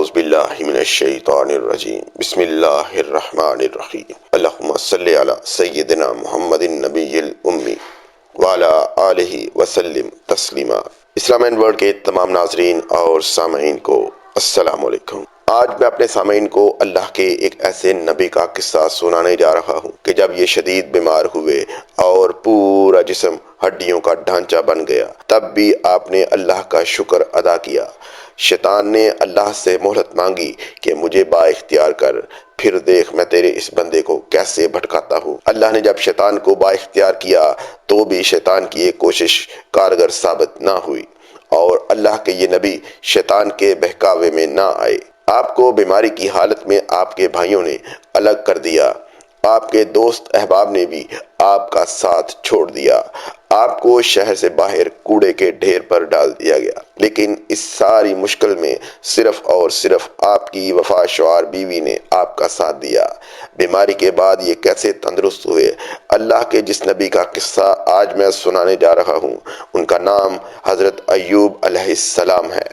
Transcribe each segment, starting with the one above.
اعوذ باللہ من الشیطان الرجیم بسم اللہ الرحمن الرحیم اللہم صلی علی سیدنا محمد النبی الامی وعلی آلہ وسلم تسلیما۔ اسلام اینڈ ورلڈ کے تمام ناظرین اور سامعین کو السلام علیکم۔ آج میں اپنے سامعین کو اللہ کے ایک ایسے نبی کا قصہ سنانے جا رہا ہوں کہ جب یہ شدید بیمار ہوئے اور پورا جسم ہڈیوں کا ڈھانچہ بن گیا، تب بھی آپ نے اللہ کا شکر ادا کیا۔ شیطان نے اللہ سے مہلت مانگی کہ مجھے با اختیار کر، پھر دیکھ میں تیرے اس بندے کو کیسے بھٹکاتا ہوں۔ اللہ نے جب شیطان کو با اختیار کیا تو بھی شیطان کی یہ کوشش کارگر ثابت نہ ہوئی اور اللہ کے یہ نبی شیطان کے بہکاوے میں نہ آئے۔ آپ کو بیماری کی حالت میں آپ کے بھائیوں نے الگ کر دیا، آپ کے دوست احباب نے بھی آپ کا ساتھ چھوڑ دیا، آپ کو شہر سے باہر کوڑے کے ڈھیر پر ڈال دیا گیا، لیکن اس ساری مشکل میں صرف اور صرف آپ کی وفا شعار بیوی نے آپ کا ساتھ دیا۔ بیماری کے بعد یہ کیسے تندرست ہوئے؟ اللہ کے جس نبی کا قصہ آج میں سنانے جا رہا ہوں، ان کا نام حضرت ایوب علیہ السلام ہے۔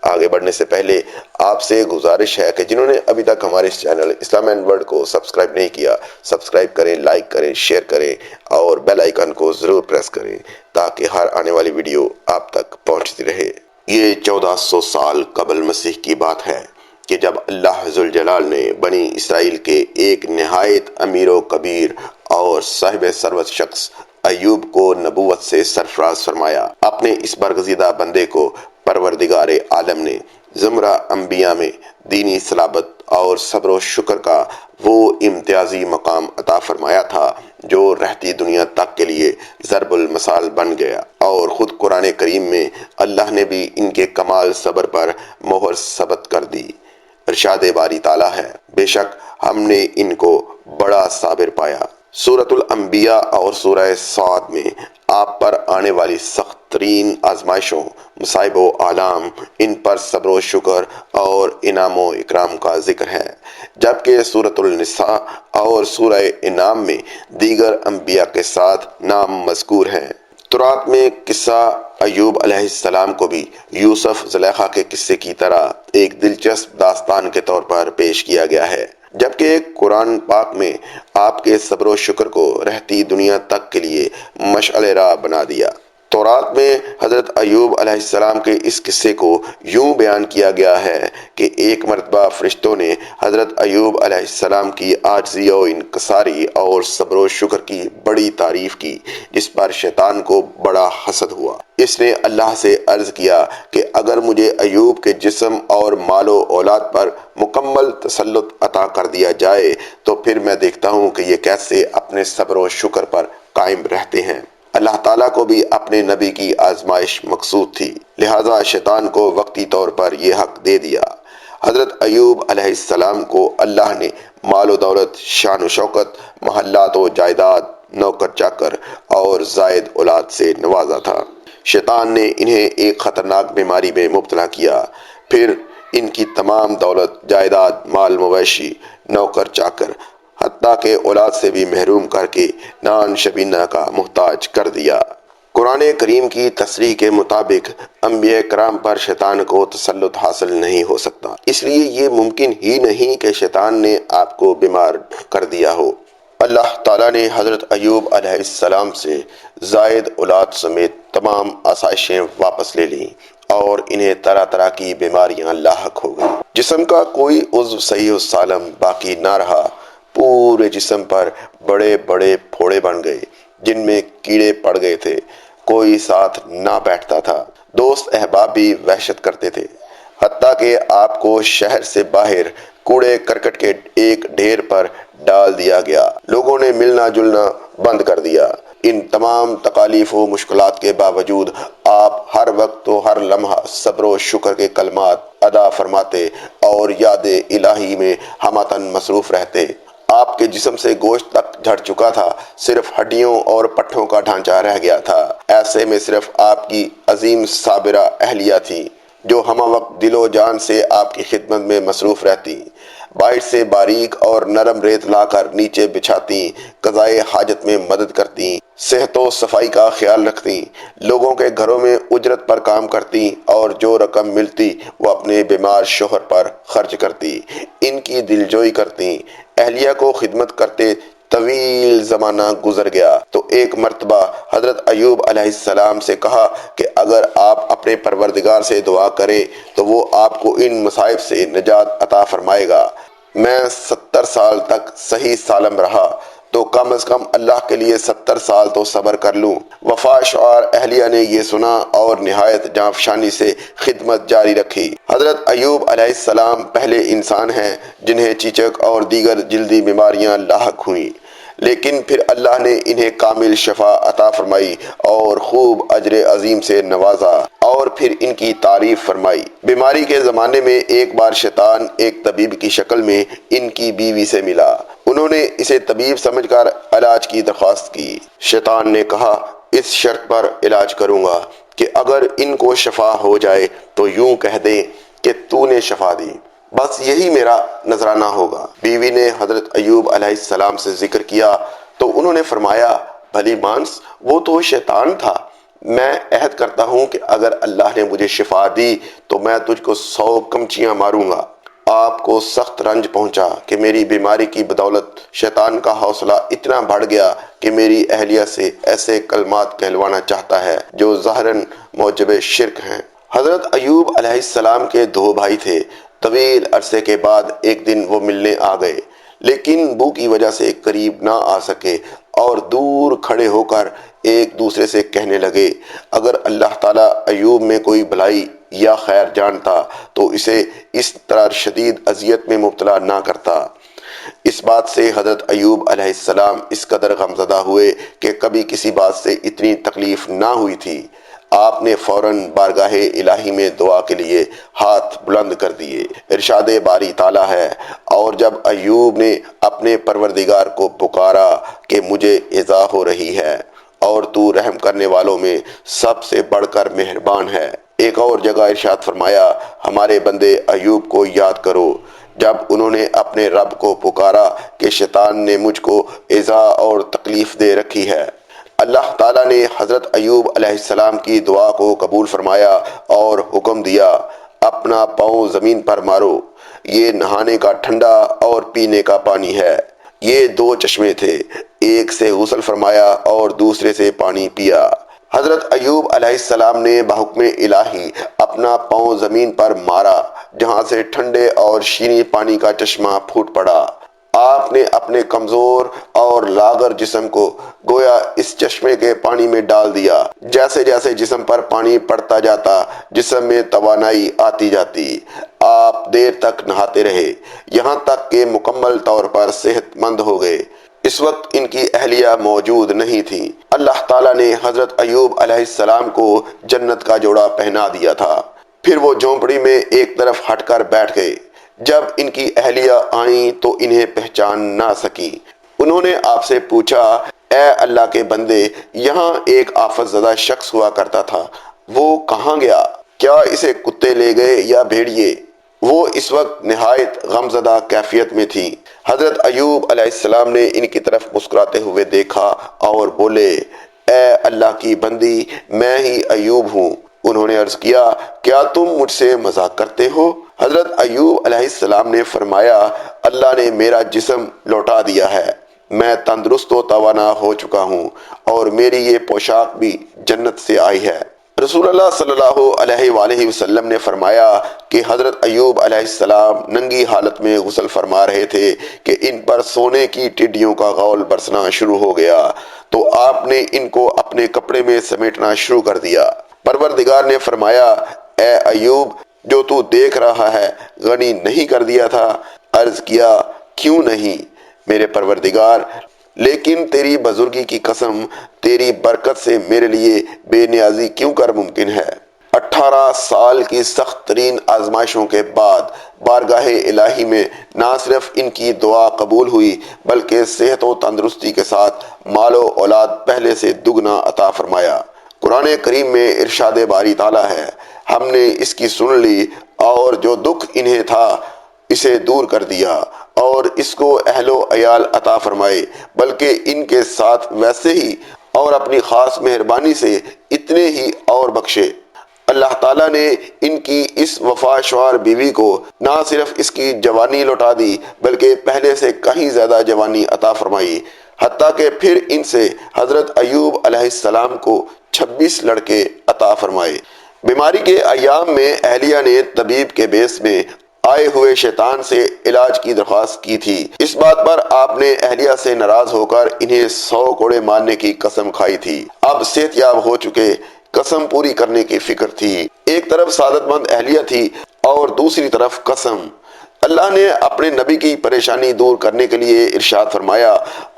آگے بڑھنے سے پہلے آپ سے گزارش ہے کہ جنہوں نے ابھی تک ہمارے اس چینل اسلام اینڈ ورلڈ کو سبسکرائب نہیں کیا، سبسکرائب کریں، لائک کریں، شیئر کریں اور بیل آئیکن کو ضرور پریس کریں تاکہ ہر آنے والی ویڈیو آپ تک پہنچتی رہے۔ یہ 1400 سال قبل مسیح کی بات ہے کہ جب اللہ ذوالجلال نے بنی اسرائیل کے ایک نہایت امیر و کبیر اور صاحب ثروت شخص ایوب کو نبوت سے سرفراز فرمایا۔ اپنے اس برگزیدہ بندے کو پروردگار عالم نے زمرہ انبیاء میں دینی صلابت اور صبر و شکر کا وہ امتیازی مقام عطا فرمایا تھا جو رہتی دنیا تک کے لیے ضرب المثال بن گیا، اور خود قرآن کریم میں اللہ نے بھی ان کے کمال صبر پر مہر ثبت کر دی۔ ارشاد باری تعالیٰ ہے، بے شک ہم نے ان کو بڑا صابر پایا۔ سورۃ الانبیاء اور سورہ صاد میں آپ پر آنے والی سخت ترین آزمائشوں، مصائب و آلام، ان پر صبر و شکر اور انعام و اکرام کا ذکر ہے، جبکہ سورۃ النساء اور سورہ انعام میں دیگر انبیاء کے ساتھ نام مذکور ہیں۔ تورات میں قصہ ایوب علیہ السلام کو بھی یوسف زلیخا کے قصے کی طرح ایک دلچسپ داستان کے طور پر پیش کیا گیا ہے، جبکہ قرآن پاک میں آپ کے صبر و شکر کو رہتی دنیا تک کے لیے مشعل راہ بنا دیا۔ تورات میں حضرت ایوب علیہ السلام کے اس قصے کو یوں بیان کیا گیا ہے کہ ایک مرتبہ فرشتوں نے حضرت ایوب علیہ السلام کی عاجزی و انکساری اور صبر و شکر کی بڑی تعریف کی، جس پر شیطان کو بڑا حسد ہوا۔ اس نے اللہ سے عرض کیا کہ اگر مجھے ایوب کے جسم اور مال و اولاد پر مکمل تسلط عطا کر دیا جائے تو پھر میں دیکھتا ہوں کہ یہ کیسے اپنے صبر و شکر پر قائم رہتے ہیں۔ اللہ تعالیٰ کو بھی اپنے نبی کی آزمائش مقصود تھی، لہٰذا شیطان کو وقتی طور پر یہ حق دے دیا۔ حضرت ایوب علیہ السلام کو اللہ نے مال و دولت، شان و شوکت، محلات و جائیداد، نوکر چاکر اور زائد اولاد سے نوازا تھا۔ شیطان نے انہیں ایک خطرناک بیماری میں مبتلا کیا، پھر ان کی تمام دولت، جائیداد، مال مویشی، نوکر چاکر، حتیٰ کہ اولاد سے بھی محروم کر کے نان شبینہ کا محتاج کر دیا۔ قرآن کریم کی تصریح کے مطابق انبیاء کرام پر شیطان کو تسلط حاصل نہیں ہو سکتا، اس لیے یہ ممکن ہی نہیں کہ شیطان نے آپ کو بیمار کر دیا ہو۔ اللہ تعالیٰ نے حضرت ایوب علیہ السلام سے زائد اولاد سمیت تمام آسائشیں واپس لے لیں اور انہیں طرح طرح کی بیماریاں لاحق ہو گئیں۔ جسم کا کوئی عضو صحیح و سالم باقی نہ رہا، پورے جسم پر بڑے بڑے پھوڑے بن گئے جن میں کیڑے پڑ گئے تھے، کوئی ساتھ نہ بیٹھتا تھا، دوست احباب بھی وحشت کرتے تھے، حتیٰ کہ آپ کو شہر سے باہر کوڑے کرکٹ کے ایک ڈھیر پر ڈال دیا گیا، لوگوں نے ملنا جلنا بند کر دیا۔ ان تمام تکالیف و مشکلات کے باوجود آپ ہر وقت و ہر لمحہ صبر و شکر کے کلمات ادا فرماتے اور یاد الہی میں ہمتاً مصروف رہتے۔ آپ کے جسم سے گوشت تک جھڑ چکا تھا، صرف ہڈیوں اور پٹھوں کا ڈھانچہ رہ گیا تھا۔ ایسے میں صرف آپ کی عظیم صابرہ اہلیہ تھی جو ہمہ وقت دل و جان سے آپ کی خدمت میں مصروف رہتی، باہر سے باریک اور نرم ریت لا کر نیچے بچھاتی، قضائے حاجت میں مدد کرتی، صحت و صفائی کا خیال رکھتی، لوگوں کے گھروں میں اجرت پر کام کرتی اور جو رقم ملتی وہ اپنے بیمار شوہر پر خرچ کرتی، ان کی دلجوئی کرتی۔ اہلیہ کو خدمت کرتے طویل زمانہ گزر گیا تو ایک مرتبہ حضرت ایوب علیہ السلام سے کہا کہ اگر آپ اپنے پروردگار سے دعا کریں تو وہ آپ کو ان مصائب سے نجات عطا فرمائے گا۔ میں 70 سال تک صحیح سالم رہا تو کم از کم اللہ کے لیے 70 سال تو صبر کر لوں۔ وفا شعار اہلیہ نے یہ سنا اور نہایت جانفشانی سے خدمت جاری رکھی۔ حضرت ایوب علیہ السلام پہلے انسان ہیں جنہیں چیچک اور دیگر جلدی بیماریاں لاحق ہوئیں، لیکن پھر اللہ نے انہیں کامل شفا عطا فرمائی اور خوب اجر عظیم سے نوازا اور پھر ان کی تعریف فرمائی۔ بیماری کے زمانے میں ایک بار شیطان ایک طبیب کی شکل میں ان کی بیوی سے ملا۔ انہوں نے اسے طبیب سمجھ کر علاج کی درخواست کی۔ شیطان نے کہا، اس شرط پر علاج کروں گا کہ اگر ان کو شفا ہو جائے تو یوں کہہ دیں کہ تو نے شفا دی، بس یہی میرا نذرانہ ہوگا۔ بیوی نے حضرت ایوب علیہ السلام سے ذکر کیا تو انہوں نے فرمایا، بھلی مانس، وہ تو شیطان تھا۔ میں عہد کرتا ہوں کہ اگر اللہ نے مجھے شفا دی تو میں تجھ کو 100 کمچیاں ماروں گا۔ آپ کو سخت رنج پہنچا کہ میری بیماری کی بدولت شیطان کا حوصلہ اتنا بڑھ گیا کہ میری اہلیہ سے ایسے کلمات کہلوانا چاہتا ہے جو ظاہراً موجب شرک ہیں۔ حضرت ایوب علیہ السلام کے 2 بھائی تھے۔ طویل عرصے کے بعد ایک دن وہ ملنے آ گئے، لیکن بو کی وجہ سے قریب نہ آ سکے اور دور کھڑے ہو کر ایک دوسرے سے کہنے لگے، اگر اللہ تعالیٰ ایوب میں کوئی بھلائی یا خیر جانتا تو اسے اس طرح شدید اذیت میں مبتلا نہ کرتا۔ اس بات سے حضرت ایوب علیہ السلام اس قدر غمزدہ ہوئے کہ کبھی کسی بات سے اتنی تکلیف نہ ہوئی تھی۔ آپ نے فوراً بارگاہ الہی میں دعا کے لیے ہاتھ بلند کر دیے۔ ارشاد باری تعالیٰ ہے، اور جب ایوب نے اپنے پروردگار کو پکارا کہ مجھے ایذا ہو رہی ہے اور تو رحم کرنے والوں میں سب سے بڑھ کر مہربان ہے۔ ایک اور جگہ ارشاد فرمایا، ہمارے بندے ایوب کو یاد کرو جب انہوں نے اپنے رب کو پکارا کہ شیطان نے مجھ کو ایذا اور تکلیف دے رکھی ہے۔ اللہ تعالیٰ نے حضرت ایوب علیہ السلام کی دعا کو قبول فرمایا اور حکم دیا، اپنا پاؤں زمین پر مارو، یہ نہانے کا ٹھنڈا اور پینے کا پانی ہے۔ یہ 2 چشمے تھے، ایک سے غسل فرمایا اور دوسرے سے پانی پیا۔ حضرت ایوب علیہ السلام نے بحکم الہی اپنا پاؤں زمین پر مارا، جہاں سے ٹھنڈے اور شیریں پانی کا چشمہ پھوٹ پڑا۔ آپ نے اپنے کمزور اور لاغر جسم کو گویا اس چشمے کے پانی میں ڈال دیا۔ جیسے جیسے جسم پر پانی پڑتا جاتا، جسم میں توانائی آتی جاتی۔ آپ دیر تک نہاتے رہے، یہاں تک کہ مکمل طور پر صحت مند ہو گئے۔ اس وقت ان کی اہلیہ موجود نہیں تھی۔ اللہ تعالیٰ نے حضرت ایوب علیہ السلام کو جنت کا جوڑا پہنا دیا تھا۔ پھر وہ جھونپڑی میں ایک طرف ہٹ کر بیٹھ گئے۔ جب ان کی اہلیہ آئیں تو انہیں پہچان نہ سکی۔ انہوں نے آپ سے پوچھا، اے اللہ کے بندے، یہاں ایک آفت زدہ شخص ہوا کرتا تھا، وہ کہاں گیا؟ کیا اسے کتے لے گئے یا بھیڑیے؟ وہ اس وقت نہایت غمزدہ کیفیت میں تھی۔ حضرت ایوب علیہ السلام نے ان کی طرف مسکراتے ہوئے دیکھا اور بولے، اے اللہ کی بندی، میں ہی ایوب ہوں۔ انہوں نے عرض کیا، کیا تم مجھ سے مذاق کرتے ہو؟ حضرت ایوب علیہ السلام نے فرمایا، اللہ نے میرا جسم لوٹا دیا ہے، میں تندرست و توانا ہو چکا ہوں اور میری یہ پوشاک بھی جنت سے آئی ہے۔ رسول اللہ صلی اللہ علیہ وآلہ وسلم نے فرمایا کہ حضرت ایوب علیہ السلام ننگی حالت میں غسل فرما رہے تھے کہ ان پر سونے کی ٹڈیوں کا غول برسنا شروع ہو گیا، تو آپ نے ان کو اپنے کپڑے میں سمیٹنا شروع کر دیا۔ پروردگار نے فرمایا، اے ایوب، جو تو دیکھ رہا ہے غنی نہیں کر دیا تھا؟ عرض کیا، کیوں نہیں میرے پروردگار، لیکن تیری بزرگی کی قسم، تیری برکت سے میرے لیے بے نیازی کیوں کر ممکن ہے۔ 18 سال کی سخت ترین آزمائشوں کے بعد بارگاہ الہی میں نہ صرف ان کی دعا قبول ہوئی بلکہ صحت و تندرستی کے ساتھ مال و اولاد پہلے سے دگنا عطا فرمایا۔ قرآن کریم میں ارشاد باری تعالیٰ ہے، ہم نے اس کی سن لی اور جو دکھ انہیں تھا اسے دور کر دیا اور اس کو اہل و عیال عطا فرمائے، بلکہ ان کے ساتھ ویسے ہی اور اپنی خاص مہربانی سے اتنے ہی اور بخشے۔ اللہ تعالیٰ نے ان کی اس وفا شعار بیوی کو نہ صرف اس کی جوانی لوٹا دی بلکہ پہلے سے کہیں زیادہ جوانی عطا فرمائی، حتیٰ کہ پھر ان سے حضرت ایوب علیہ السلام کو 26 لڑکے عطا فرمائے۔ بیماری کے ایام میں اہلیہ نے طبیب کے بیس میں آئے ہوئے شیطان سے علاج کی درخواست کی تھی۔ اس بات پر آپ نے اہلیہ سے ناراض ہو کر انہیں 100 کوڑے مارنے کی قسم کھائی تھی۔ اب صحت یاب ہو چکے، قسم پوری کرنے کی فکر تھی۔ ایک طرف سعادت مند اہلیہ تھی اور دوسری طرف قسم۔ اللہ نے اپنے نبی کی پریشانی دور کرنے کے لیے ارشاد فرمایا،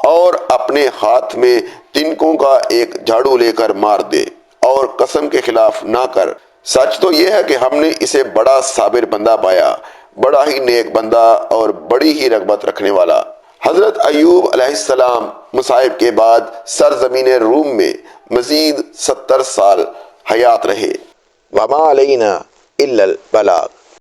اور اپنے ہاتھ میں تنکوں کا ایک جھاڑو لے کر مار دے اور قسم کے خلاف نہ کر۔ سچ تو یہ ہے کہ ہم نے اسے بڑا صابر بندہ پایا، بڑا ہی نیک بندہ اور بڑی ہی رغبت رکھنے والا۔ حضرت ایوب علیہ السلام مصائب کے بعد سرزمین روم میں مزید 70 سال حیات رہے۔ وما علینا الا البلاغ۔